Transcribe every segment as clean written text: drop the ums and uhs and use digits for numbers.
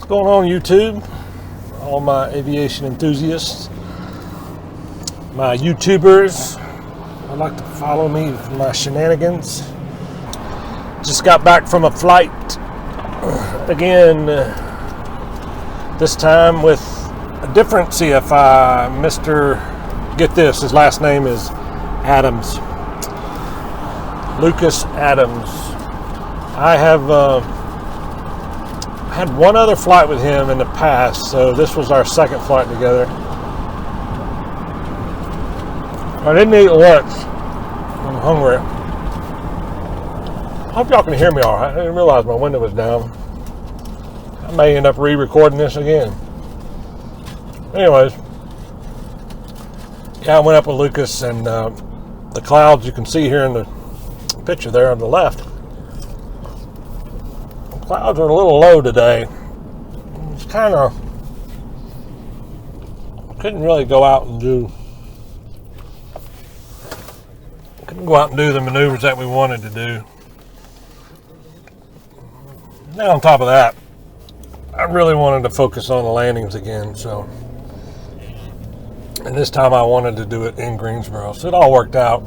going on, YouTube? All my aviation enthusiasts, my YouTubers, I'd like to follow me for my shenanigans. Just got back from a flight again, this time with a different CFI, Mr. Get this, his last name is Adams, Lucas Adams. I have had one other flight with him in the past, so this was our second flight together. I didn't eat lunch. I'm hungry. I hope y'all can hear me all right. I didn't realize my window was down. I may end up re-recording this again. Anyways, yeah, I went up with Lucas, and the clouds you can see here in the picture there on the left. Clouds are a little low today. It's kind of, couldn't really go out and do the maneuvers that we wanted to do. Now on top of that, I really wanted to focus on the landings again, so, and this time I wanted to do it in Greensboro, so it all worked out.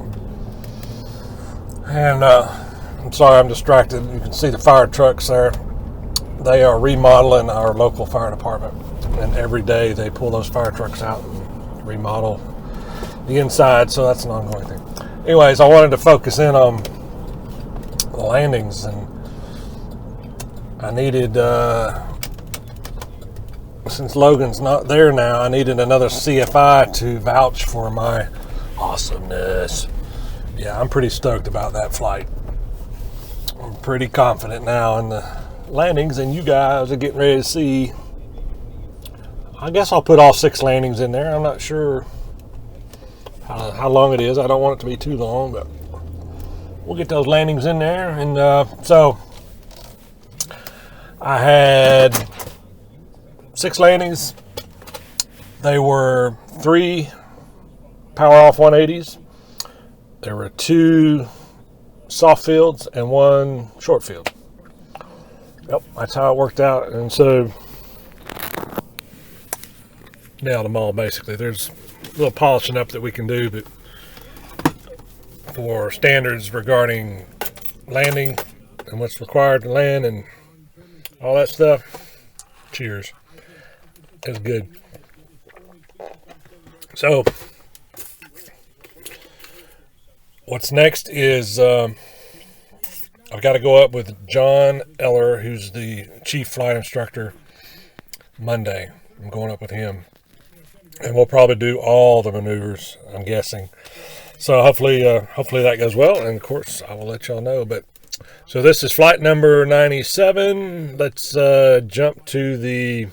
And I'm sorry I'm distracted. You can see the fire trucks there. They are remodeling our local fire department, and every day they pull those fire trucks out and remodel the inside, so that's an ongoing thing. Anyways, I wanted to focus in on the landings, and I needed, since Logan's not there now, I needed another CFI to vouch for my awesomeness. Yeah, I'm pretty stoked about that flight. I'm pretty confident now in the landings, and you guys are getting ready to see. I guess I'll put all 6 landings in there. I'm not sure how long it is. I don't want it to be too long, but we'll get those landings in there. And so I had 6 landings. They were 3 power off 180s. There were 2 soft fields and 1 short field. Yep, that's how it worked out. And so nailed them all basically. There's a little polishing up that we can do, but for standards regarding landing and what's required to land and all that stuff, cheers. It's good. So what's next is I've got to go up with John Eller, who's the chief flight instructor, Monday. I'm going up with him, and we'll probably do all the maneuvers, I'm guessing. So hopefully that goes well, and of course I will let y'all know. But so this is flight number 97. Let's jump to the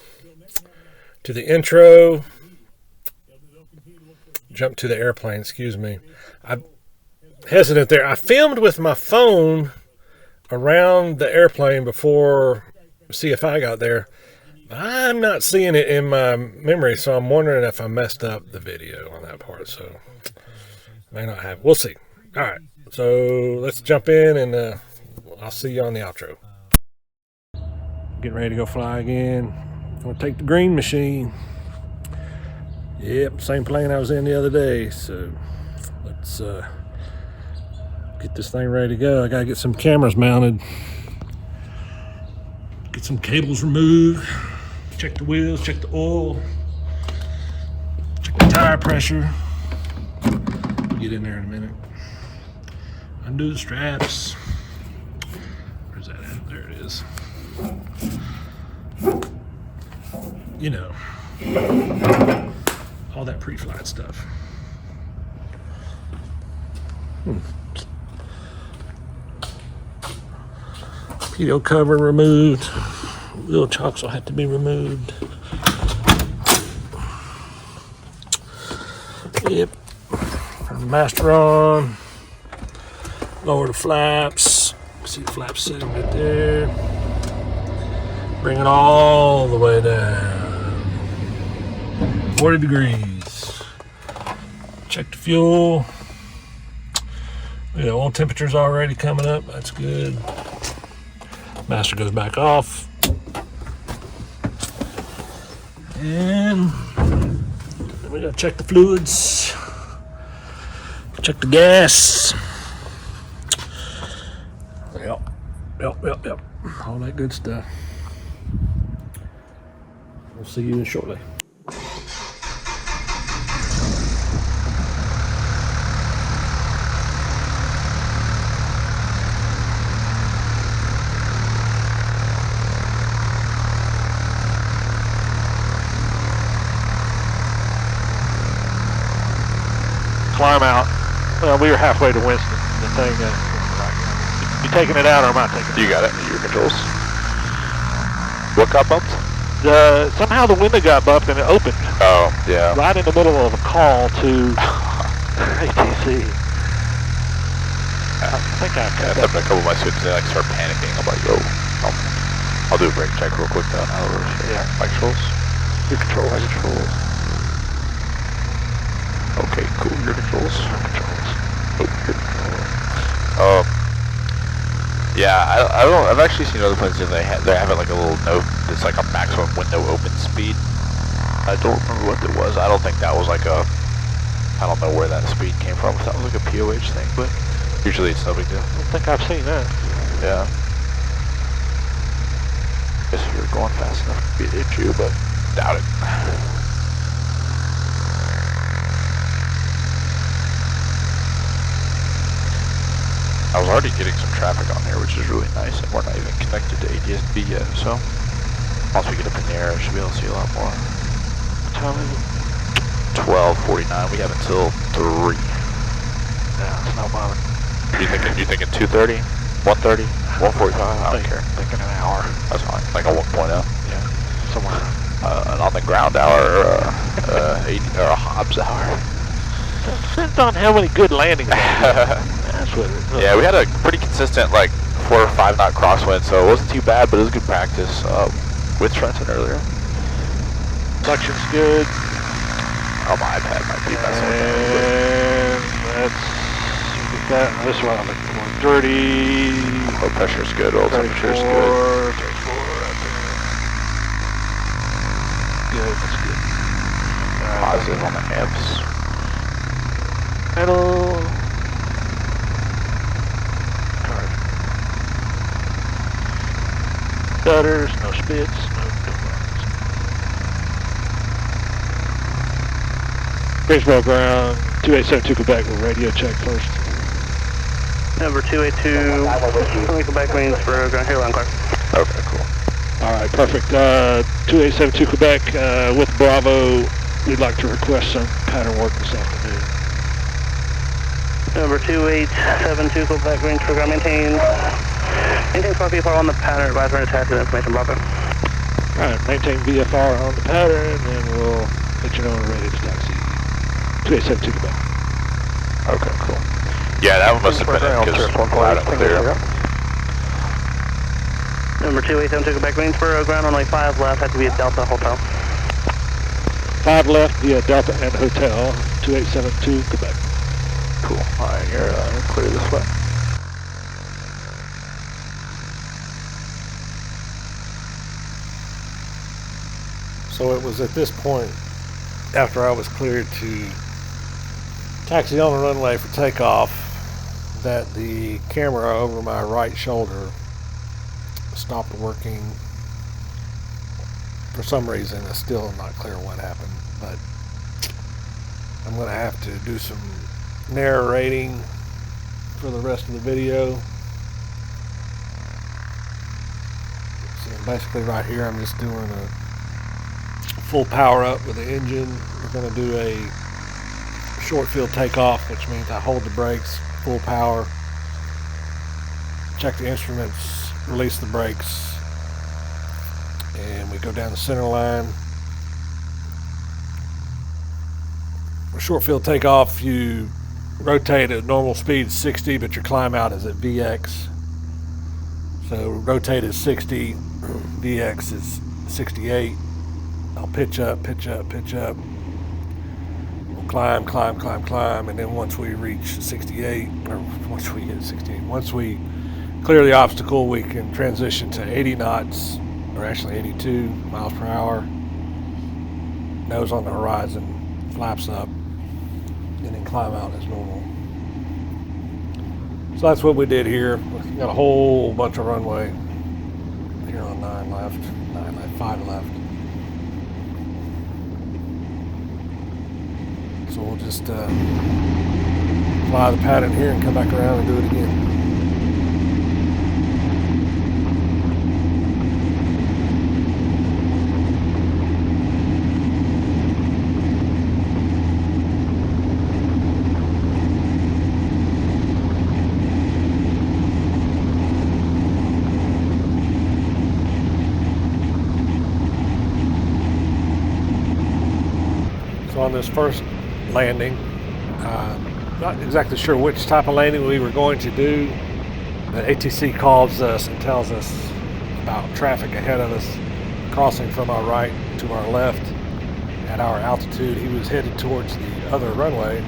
intro. Jump to the airplane. Excuse me. I'm hesitant there. I filmed with my phone around the airplane before CFI got there. I'm not seeing it in my memory, so I'm wondering if I messed up the video on that part. So may not have. We'll see. All right, so let's jump in, and I'll see you on the outro. Getting ready to go fly again. I'm gonna take the green machine. Yep, same plane I was in the other day. So let's get this thing ready to go. I gotta get some cameras mounted, get some cables removed, check the wheels, check the oil, check the tire pressure. Get in there in a minute. Undo the straps. Where's that at? There it is. You know, all that pre-flight stuff. Torpedo cover removed. Wheel chocks will have to be removed. Yep. Turn the master on. Lower the flaps. See the flaps sitting right there. Bring it all the way down. 40 degrees. Check the fuel. Yeah, oil temperature's already coming up. That's good. Master goes back off. And we gotta check the fluids, check the gas. Yep. All that good stuff. We'll see you shortly. Climb out. Well, we were halfway to Winston. The thing, you taking it out or am I taking it? You got it. Your controls. What got bumped? Somehow the window got bumped and it opened. Oh, yeah. Right in the middle of a call to ATC. I think I cut that. A couple of my students, they like start panicking. I'm like, yo, I'll do a brake check real quick though. Yeah. My controls. Your controls. My controls. Okay, cool. Your controls. Yeah, I don't know. I've actually seen other places they have it like a little note that's like a maximum window open speed. I don't remember what it was. I don't think that was like I don't know where that speed came from. If that was like a POH thing, but usually it's no big deal. I don't think I've seen that. Yeah. Guess if you're going fast enough to be an issue, but doubt it. I was already getting some traffic on there, which is really nice, and we're not even connected to ADSB yet, so once we get up in the air, I should be able to see a lot more. What time is it? 12:49. We have until 3. Yeah, it's not bothering. You thinking 2:30, 1:30, 1:45? I don't care. Thinking an hour. That's fine. Like a 1.0. Yeah, somewhere. An on the ground hour, or a Hobbs hour. Depends on how many good landings. That's what it is. Yeah, we had a pretty consistent, like, 4 or 5 knot crosswind, so it wasn't too bad, but it was good practice with Trenton earlier. Suction's good. Oh, my iPad might be messing with that. And that's this one I'm looking for. Dirty. Oil pressure's good. Oil temperature's good. 34. Good. That's good. Positive on the amps. Pedal. Card. Stutters, no spits, no runs. Baseball ground, 2872 Quebec, we'll radio check first. Number 282, Quebec Greens for ground here, line car. Okay, cool. Alright, perfect. 2872 Quebec, with Bravo, we'd like to request some pattern work this afternoon. Number 2872 Quebec Greens for ground maintain. Maintain small VFR on the pattern, advisory attached to information Bravo. Alright, maintain VFR on the pattern, and we'll let you know when we're ready to taxi. 2872 Quebec. Okay, cool. Yeah, that one must have been it, because loud and clear. Number 2872 Quebec Greens for ground only 5 left, had to be a Delta Hotel. 5 left via Delta and Hotel, 2872 Quebec. Cool. Alright, you're clear this way. So it was at this point, after I was cleared to taxi on the runway for takeoff, that the camera over my right shoulder stopped working for some reason. It's still not clear what happened, but I'm going to have to do some narrating for the rest of the video. So basically right here I'm just doing a full power up with the engine. We're going to do a short field takeoff, which means I hold the brakes, full power, check the instruments, release the brakes, and we go down the center line. For short field takeoff, you rotate at normal speed 60, but your climb out is at VX. So rotate is 60, VX is 68. I'll pitch up, pitch up, pitch up. We'll climb, climb, climb, climb, and then once we reach 68, or once we get 68, once we clear the obstacle, we can transition to 80 knots, or actually 82 miles per hour. nose on the horizon, flaps up, and then climb out as normal. So that's what we did here. We got a whole bunch of runway here on 9 left, 5 left. So we'll just fly the pattern here and come back around and do it again. So on this first landing, not exactly sure which type of landing we were going to do, but ATC calls us and tells us about traffic ahead of us crossing from our right to our left at our altitude. He was headed towards the other runway.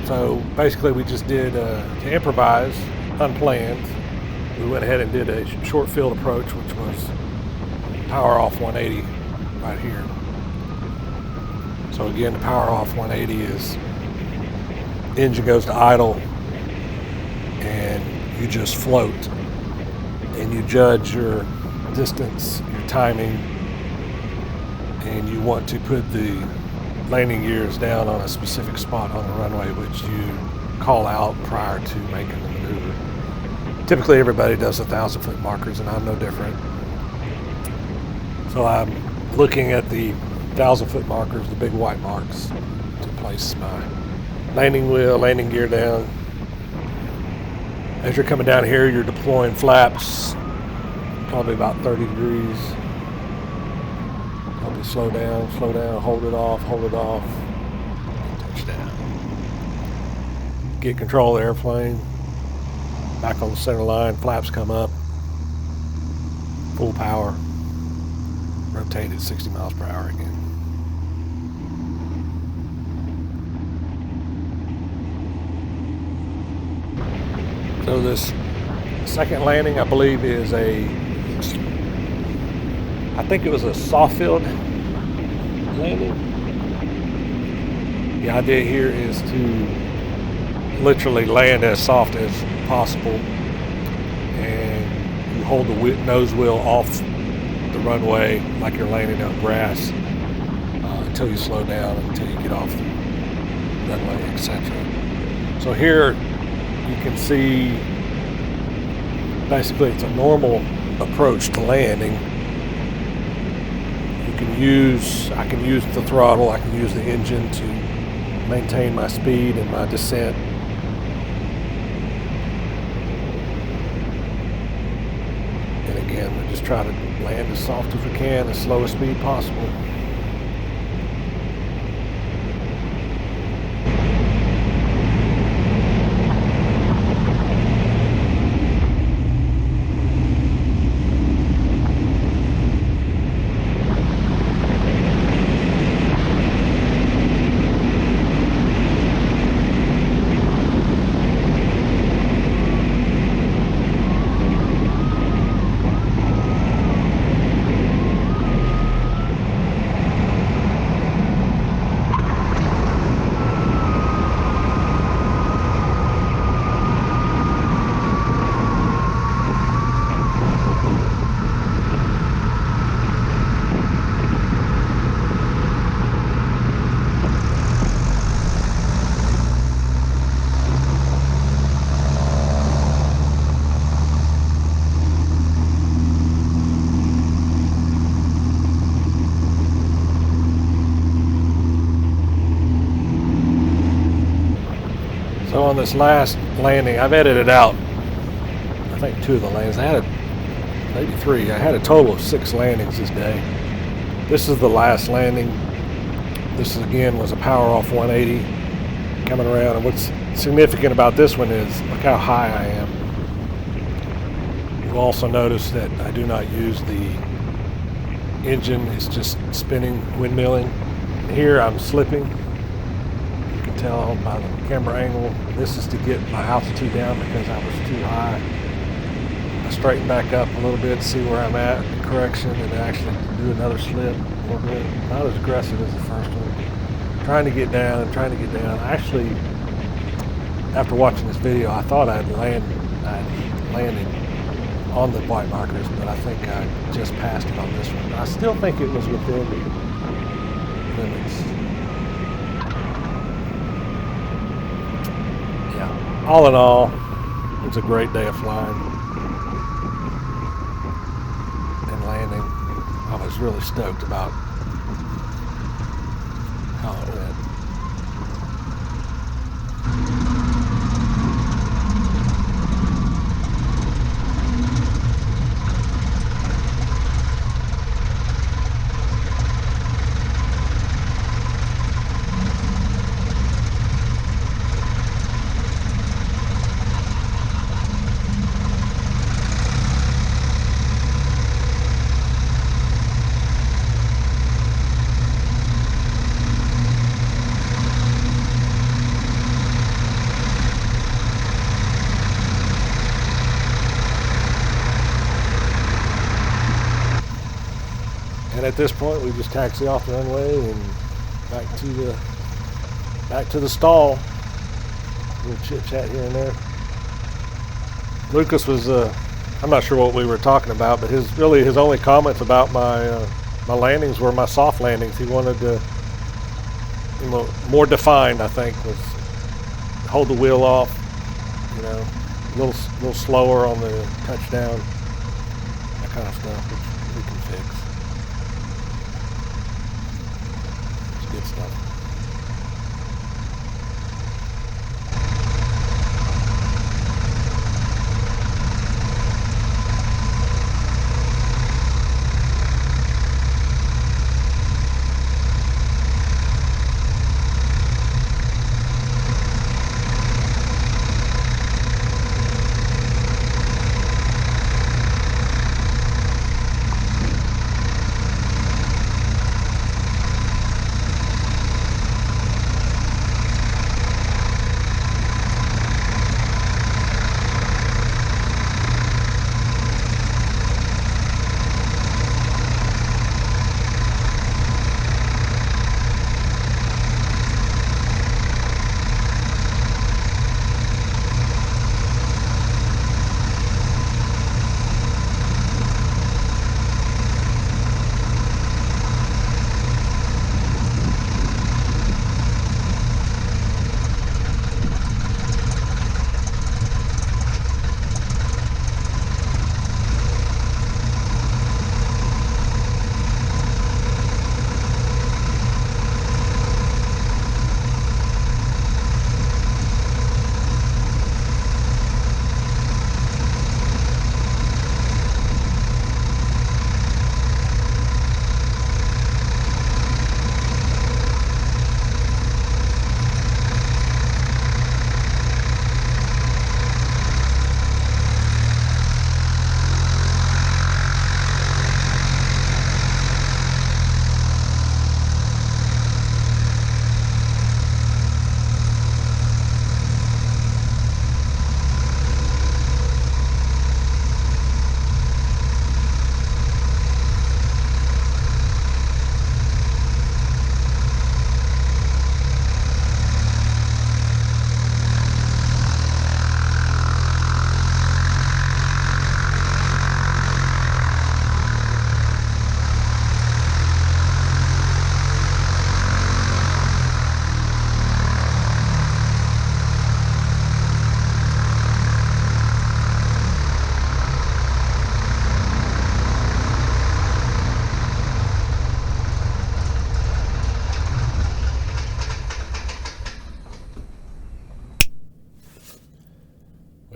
So basically we just did to improvise, unplanned. We went ahead and did a short field approach, which was power off 180 right here. So again, the power off 180 is engine goes to idle and you just float and you judge your distance, your timing, and you want to put the landing gears down on a specific spot on the runway, which you call out prior to making the maneuver. Typically everybody does 1,000-foot markers, and I'm no different. So I'm looking at the 1,000-foot markers, the big white marks, to place my landing wheel, landing gear down. As you're coming down here, you're deploying flaps, probably about 30 degrees. Probably slow down, hold it off, and touch down. Get control of the airplane. Back on the center line, flaps come up, full power, rotate at 60 miles per hour again. So this second landing, I believe, is I think it was a soft field landing. The idea here is to literally land as soft as possible, and you hold the nose wheel off the runway like you're landing on grass until you slow down, until you get off the runway, etc. So here you can see basically it's a normal approach to landing. I can use the throttle, I can use the engine to maintain my speed and my descent. And again, we just try to land as soft as we can, as slow a speed possible. So on this last landing, I've edited out, I think 2 of the landings. I had maybe 3. I had a total of 6 landings this day. This is the last landing. This again was a power off 180 coming around. And what's significant about this one is look how high I am. You'll also notice that I do not use the engine. It's just spinning, windmilling. Here I'm slipping. You can tell by the camera angle. This is to get my altitude down because I was too high. straighten back up a little bit, see where I'm at, correction, and actually do another slip a little bit. Not as aggressive as the first one. Trying to get down. Actually, after watching this video, I thought I'd landed on the white markers, but I think I just passed it on this one. I still think it was within limits. Yeah, all in all, it's a great day of flying and landing. I was really stoked about how it went. And at this point, we just taxi off the runway and back to the stall. A little chit chat here and there. Lucas was, I'm not sure what we were talking about, but his only comments about my landings were my soft landings. He wanted to, more defined, I think, was hold the wheel off, a little slower on the touchdown, that kind of stuff, which we can fix. Good stuff.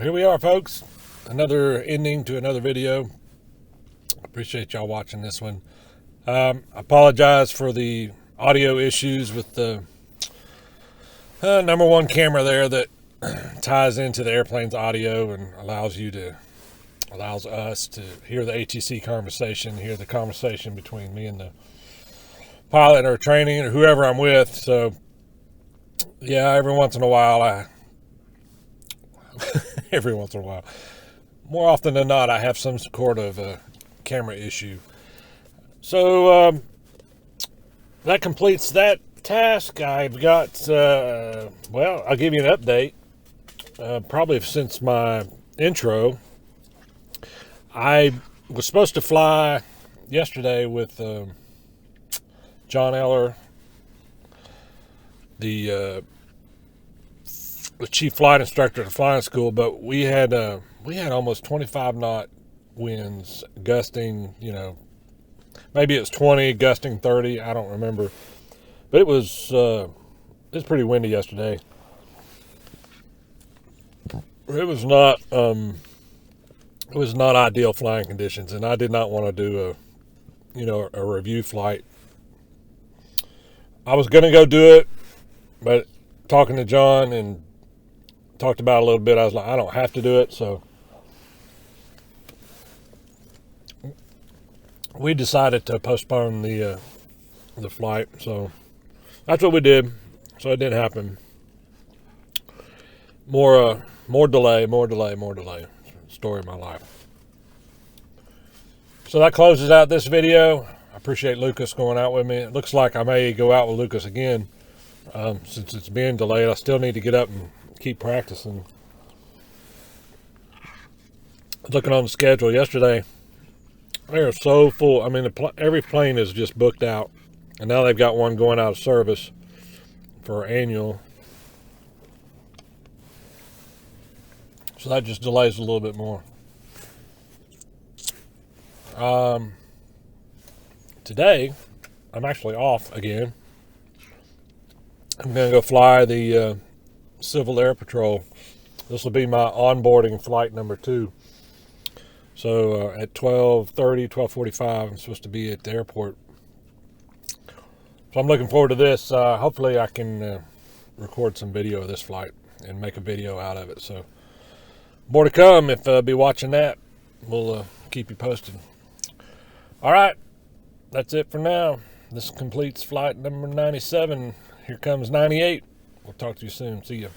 Here we are, folks. Another ending to another video. Appreciate y'all watching this one. I apologize for the audio issues with the number one camera there that ties into the airplane's audio and allows us to hear the ATC conversation, hear the conversation between me and the pilot or training or whoever I'm with. So yeah, every once in a while more often than not, I have some sort of camera issue. So that completes that task. I've got, well, I'll give you an update. Probably since my intro, I was supposed to fly yesterday with John Eller, the chief flight instructor at the flying school, but we had almost 25 knot winds, gusting, maybe it was 20, gusting 30, I don't remember, but it was pretty windy yesterday. It was not ideal flying conditions, and I did not want to do a review flight. I was going to go do it, but talking to John and talked about it a little bit, I was like, I don't have to do it, so we decided to postpone the flight. So that's what we did. So it didn't happen. More delay. Story of my life. So that closes out this video. I appreciate Lucas going out with me. It looks like I may go out with Lucas again. Since it's being delayed, I still need to get up and keep practicing. Looking on the schedule yesterday, they are so full. I mean, every plane is just booked out, and now they've got one going out of service for annual. So that just delays a little bit more. Today, I'm actually off again. I'm going to go fly the Civil Air Patrol. This will be my onboarding flight number 2. So at 12:30, 12:45, I'm supposed to be at the airport. So I'm looking forward to this. Hopefully I can record some video of this flight and make a video out of it. So more to come. If be watching that, we'll keep you posted. All right, that's it for now. This completes flight number 97. Here comes 98. We'll talk to you soon. See ya.